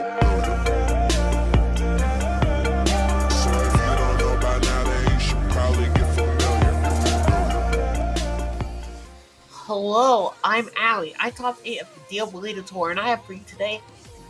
familiar. So if you don't know by now, then you should probably get familiar. Hello, I'm Allie. I top 8 of the Diablo Tour, and I have for you today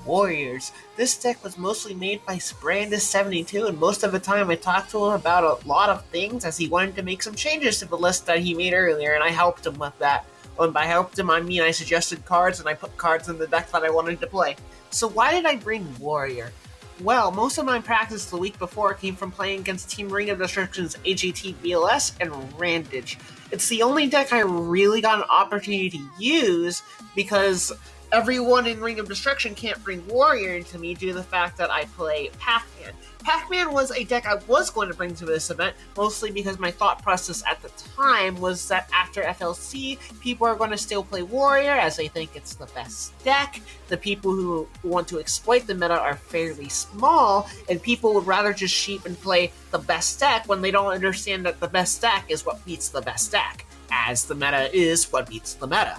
Warriors. This deck was mostly made by Brandis72, and most of the time I talked to him about a lot of things as he wanted to make some changes to the list that he made earlier, and I helped him with that. And by helped him, I mean I suggested cards and I put cards in the deck that I wanted to play. So why did I bring Warrior? Well, most of my practice the week before came from playing against Team Ring of Destruction's AGT BLS and Randage. It's the only deck I really got an opportunity to use because everyone in Ring of Destruction can't bring Warrior into me due to the fact that I play Pac-Man. Pac-Man was a deck I was going to bring to this event, mostly because my thought process at the time was that after FLC, people are going to still play Warrior as they think it's the best deck. The people who want to exploit the meta are fairly small, and people would rather just sheep and play the best deck when they don't understand that the best deck is what beats the best deck, as the meta is what beats the meta.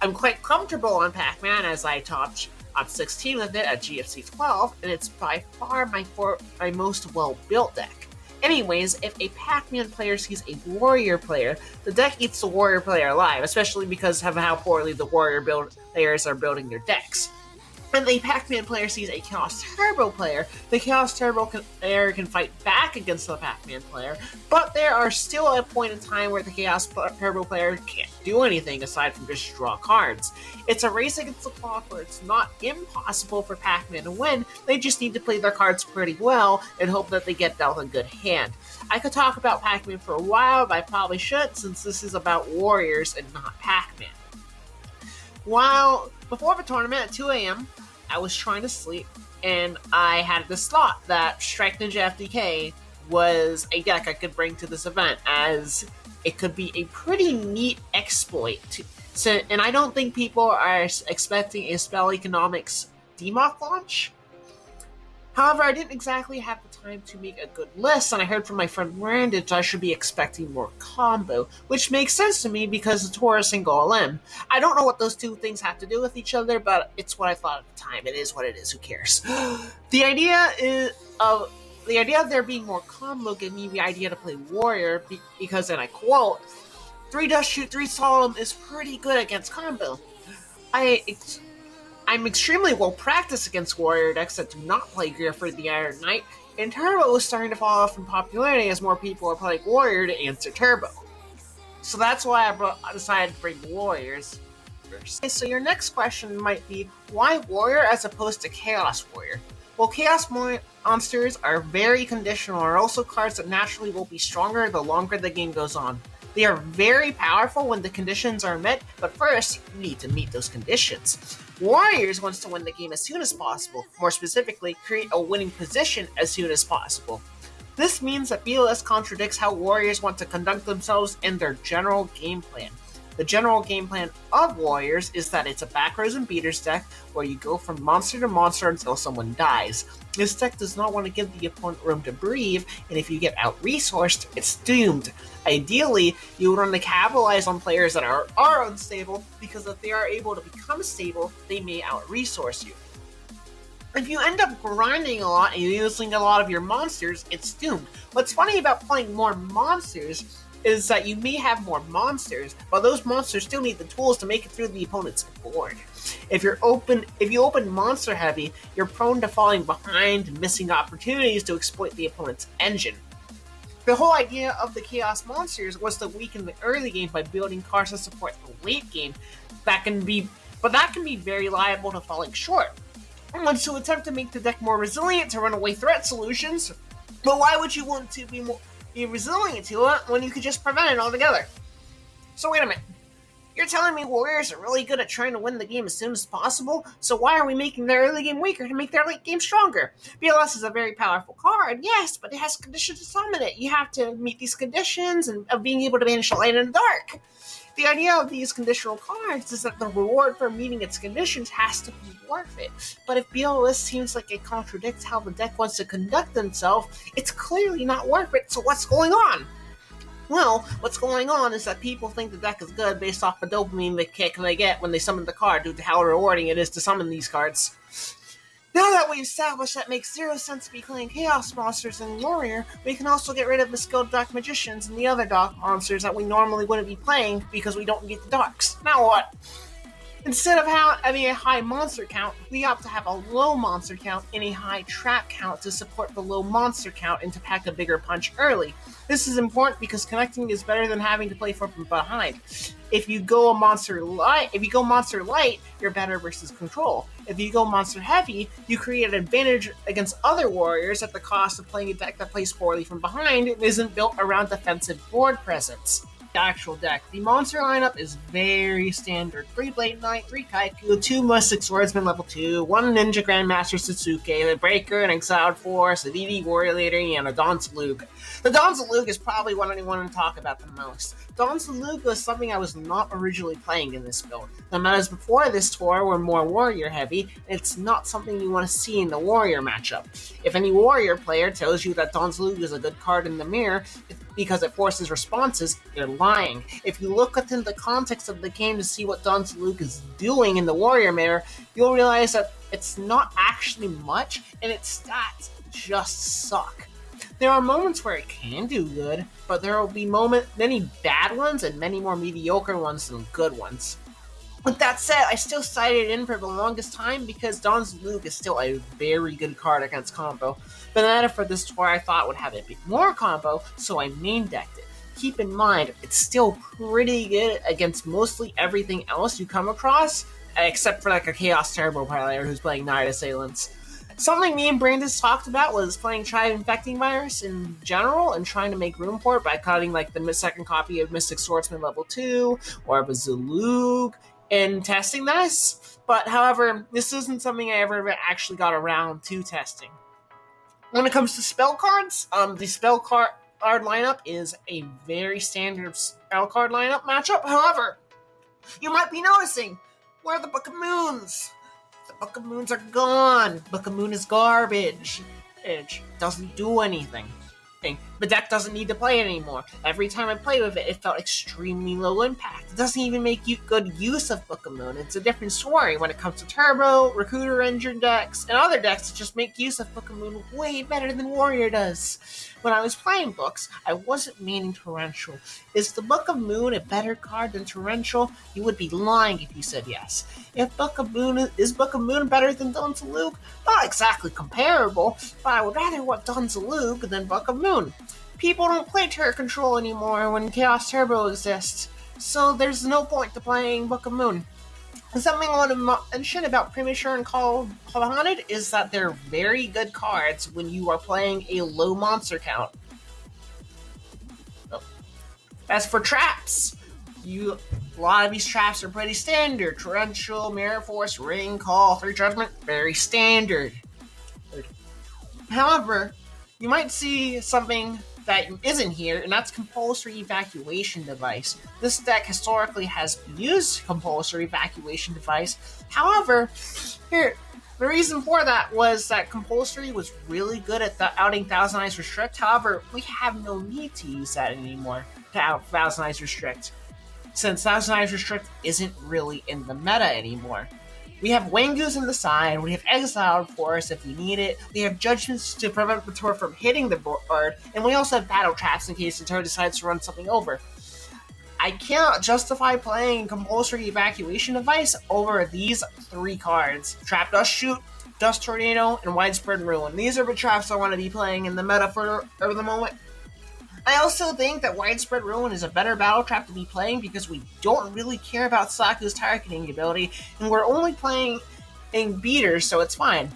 I'm quite comfortable on Pac-Man as I topped top 16 with it at GFC 12, and it's by far my most well-built deck. Anyways, if a Pac-Man player sees a Warrior player, the deck eats the Warrior player alive, especially because of how poorly the Warrior players are building their decks. When a Pac-Man player sees a Chaos Turbo player, the Chaos Turbo player can fight back against the Pac-Man player, but there are still a point in time where the Chaos Turbo player can't do anything aside from just draw cards. It's a race against the clock where it's not impossible for Pac-Man to win, they just need to play their cards pretty well and hope that they get dealt a good hand. I could talk about Pac-Man for a while, but I probably shouldn't since this is about Warriors and not Pac-Man. While before the tournament at 2 a.m., I was trying to sleep, and I had this thought that Strike Ninja FDK was a deck I could bring to this event, as it could be a pretty neat exploit. And I don't think people are expecting a Spell Economics DMOC launch. However, I didn't exactly have the time to make a good list, and I heard from my friend Randage I should be expecting more combo, which makes sense to me because the tour is single LM. I don't know what those two things have to do with each other, but it's what I thought at the time. It is what it is, who cares? The idea of there being more combo gave me the idea to play Warrior, because, and I quote, 3 Dust Shoot 3 Solemn is pretty good against combo. I'm extremely well practiced against Warrior decks that do not play Griffith the Iron Knight, and Turbo is starting to fall off in popularity as more people are playing Warrior to answer Turbo. So that's why I decided to bring Warriors first. Okay, so your next question might be, why Warrior as opposed to Chaos Warrior? Well, Chaos monsters are very conditional, and are also cards that naturally will be stronger the longer the game goes on. They are very powerful when the conditions are met, but first, you need to meet those conditions. Warriors wants to win the game as soon as possible, more specifically, create a winning position as soon as possible. This means that BLS contradicts how Warriors want to conduct themselves in their general game plan. The general game plan of Warriors is that it's a backrows and beaters deck where you go from monster to monster until someone dies. This deck does not want to give the opponent room to breathe, and if you get out-resourced, it's doomed. Ideally, you would want to capitalize on players that are unstable, because if they are able to become stable, they may out-resource you. If you end up grinding a lot and using a lot of your monsters, it's doomed. What's funny about playing more monsters is that you may have more monsters, but those monsters still need the tools to make it through the opponent's board. If you open monster heavy, you're prone to falling behind and missing opportunities to exploit the opponent's engine. The whole idea of the Chaos Monsters was to weaken the early game by building cards to support the late game. That can be very liable to falling short. And to attempt to make the deck more resilient to runaway threat solutions, but why would you want to be resilient to it when you could just prevent it altogether? So wait a minute. You're telling me Warriors are really good at trying to win the game as soon as possible, so why are we making their early game weaker to make their late game stronger? BLS is a very powerful card, yes, but it has conditions to summon it. You have to meet these conditions and of being able to banish the light and the dark. The idea of these conditional cards is that the reward for meeting its conditions has to be worth it. But if BLS seems like it contradicts how the deck wants to conduct itself, it's clearly not worth it, so what's going on? Well, what's going on is that people think the deck is good based off the dopamine kick they get when they summon the card due to how rewarding it is to summon these cards. Now that we've established that it makes zero sense to be playing Chaos Monsters in Warrior, we can also get rid of the skilled Dark Magicians and the other Dark Monsters that we normally wouldn't be playing because we don't get the Darks. Now what? Instead of having a high monster count, we opt to have a low monster count and a high trap count to support the low monster count and to pack a bigger punch early. This is important because connecting is better than having to play from behind. If you go monster light, you're better versus control. If you go monster heavy, you create an advantage against other warriors at the cost of playing a deck that plays poorly from behind and isn't built around defensive board presence. The actual deck. The monster lineup is very standard. 3 Blade Knight, 3 Kaiku, 2 Mystic Swordsman level 2, 1 Ninja Grandmaster Satsuke, a Breaker, an Exiled Force, a DD Warrior Leader, and a Don Salug. The Don Salug is probably what I want to talk about the most. Don Salug was something I was not originally playing in this build. The metas before this tour were more warrior heavy, and it's not something you want to see in the warrior matchup. If any warrior player tells you that Don Salug is a good card in the mirror because it forces responses, they're lying. If you look within the context of the game to see what Don Salug is doing in the warrior mirror, you'll realize that it's not actually much, and its stats just suck. There are moments where it can do good, but there will be many bad ones and many more mediocre ones than good ones. With that said, I still cited it in for the longest time because Don Salug is still a very good card against combo. But the meta for this tour I thought would have a bit more combo, so I main decked it. Keep in mind, it's still pretty good against mostly everything else you come across, except for like a Chaos Turbo player who's playing Night Assailants. Something me and Brandis talked about was playing Tribe Infecting Virus in general and trying to make room for it by cutting like the second copy of Mystic Swordsman level 2 or of a Zalug and testing this. But however, this isn't something I ever actually got around to testing. When it comes to spell cards, the spell card lineup is a very standard spell card lineup matchup. However, you might be noticing, where are the Book of Moons? The Book of Moons are gone. Book of Moon is garbage. It doesn't do anything. The deck doesn't need to play it anymore. Every time I played with it, it felt extremely low impact. It doesn't even make good use of Book of Moon. It's a different story when it comes to Turbo, Recruiter Engine decks, and other decks that just make use of Book of Moon way better than Warrior does. When I was playing books, I wasn't meaning Torrential. Is the Book of Moon a better card than Torrential? You would be lying if you said yes. Is Book of Moon better than Don Salug? Not exactly comparable, but I would rather want Don Salug than Book of Moon. People don't play Turret Control anymore when Chaos Turbo exists, so there's no point to playing Book of Moon. And something I want to mention about Premature and Call Haunted is that they're very good cards when you are playing a low monster count. As for traps, a lot of these traps are pretty standard. Torrential, Mirror Force, Ring, Call, 3 Judgment, very standard. However, you might see something that isn't here, and that's Compulsory Evacuation Device. This deck historically has used Compulsory Evacuation Device. However, the reason for that was that Compulsory was really good at outing Thousand Eyes Restrict. However, we have no need to use that anymore to out Thousand Eyes Restrict, since Thousand Eyes Restrict isn't really in the meta anymore. We have Wangoos in the side, we have Exiled Force if we need it, we have Judgments to prevent the turret from hitting the board, and we also have Battle Traps in case the turret decides to run something over. I cannot justify playing Compulsory Evacuation Device over these 3 cards. Trap Dust Shoot, Dust Tornado, and Widespread Ruin. These are the traps I want to be playing in the meta for the moment. I also think that Widespread Ruin is a better battle trap to be playing because we don't really care about Saku's targeting ability, and we're only playing in beaters, so it's fine.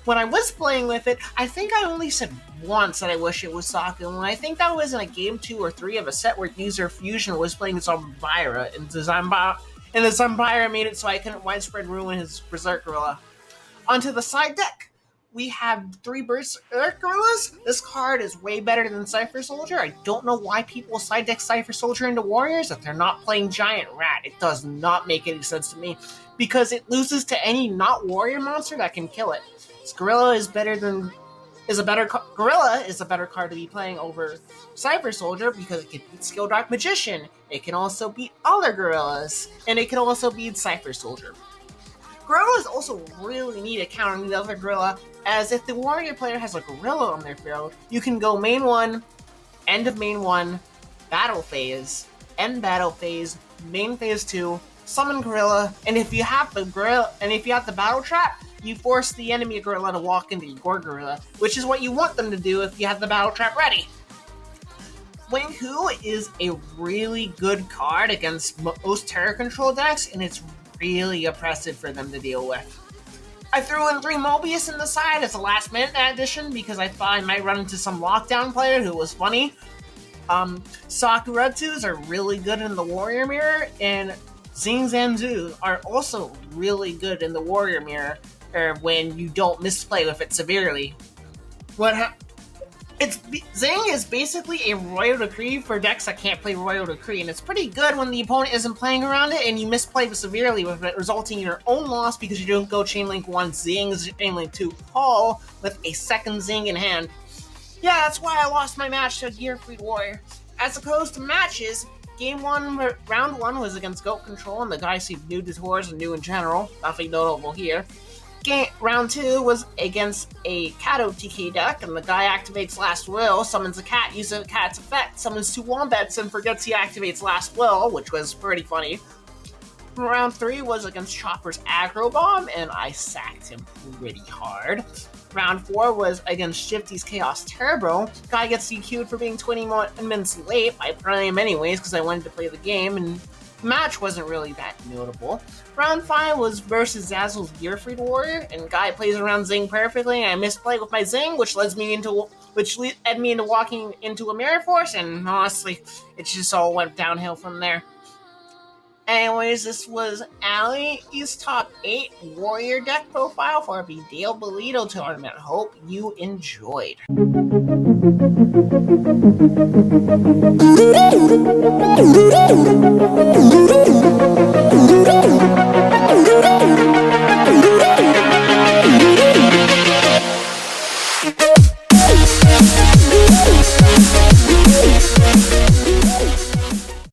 When I was playing with it, I think I only said once that I wish it was Saku, and I think that was in a game 2 or 3 of a set where User Fusion was playing Zombira, and the Zombira made it so I couldn't Widespread Ruin his Berserk Gorilla. Onto the side deck. We have 3 Berserk Gorillas. This card is way better than Cypher Soldier. I don't know why people side deck Cypher Soldier into Warriors if they're not playing Giant Rat. It does not make any sense to me because it loses to any not Warrior monster that can kill it. Gorilla is a better card to be playing over Cypher Soldier because it can beat Skill Dark Magician. It can also beat other Gorillas, and it can also beat Cypher Soldier. Gorillas also really need to counter the other gorilla, as if the warrior player has a gorilla on their field, you can go main 1, end of main 1, battle phase, end battle phase, main phase 2, summon gorilla, and if you have the battle trap, you force the enemy gorilla to walk into your gorilla, which is what you want them to do if you have the battle trap ready. Wing Hu is a really good card against most Terror Control decks, and it's really oppressive for them to deal with. I threw in 3 Mobius in the side as a last minute addition because I thought I might run into some lockdown player who was funny. Sakuretsus are really good in the Warrior Mirror, and Zing Zanzu are also really good in the Warrior Mirror when you don't misplay with it severely. Zing is basically a Royal Decree for decks that can't play Royal Decree, and it's pretty good when the opponent isn't playing around it and you misplay severely with it, resulting in your own loss because you don't go Chainlink 1 Zing, Chainlink 2 Paul with a second Zing in hand. Yeah, that's why I lost my match to Gearfried Warrior. As opposed to matches, round 1 was against Goat Control, and the guy seemed new to tours and new in general. Nothing notable here. Round 2 was against a Kato TK deck, and the guy activates Last Will, summons a cat, uses a cat's effect, summons 2 Wombats, and forgets he activates Last Will, which was pretty funny. Round 3 was against Chopper's Aggro Bomb, and I sacked him pretty hard. Round 4 was against Shifty's Chaos Turbo. Guy gets DQ'd for being 20 minutes late. I played him anyways because I wanted to play the game, and the match wasn't really that notable. Round 5 was versus Zazzle's Gearfried Warrior, and Guy plays around Zing perfectly, and I misplay with my Zing, which led me into walking into a Mirror Force, and honestly, it just all went downhill from there. Anyways, this was Alisae's top 8 Warrior deck profile for the Dale Bolito tournament. Hope you enjoyed.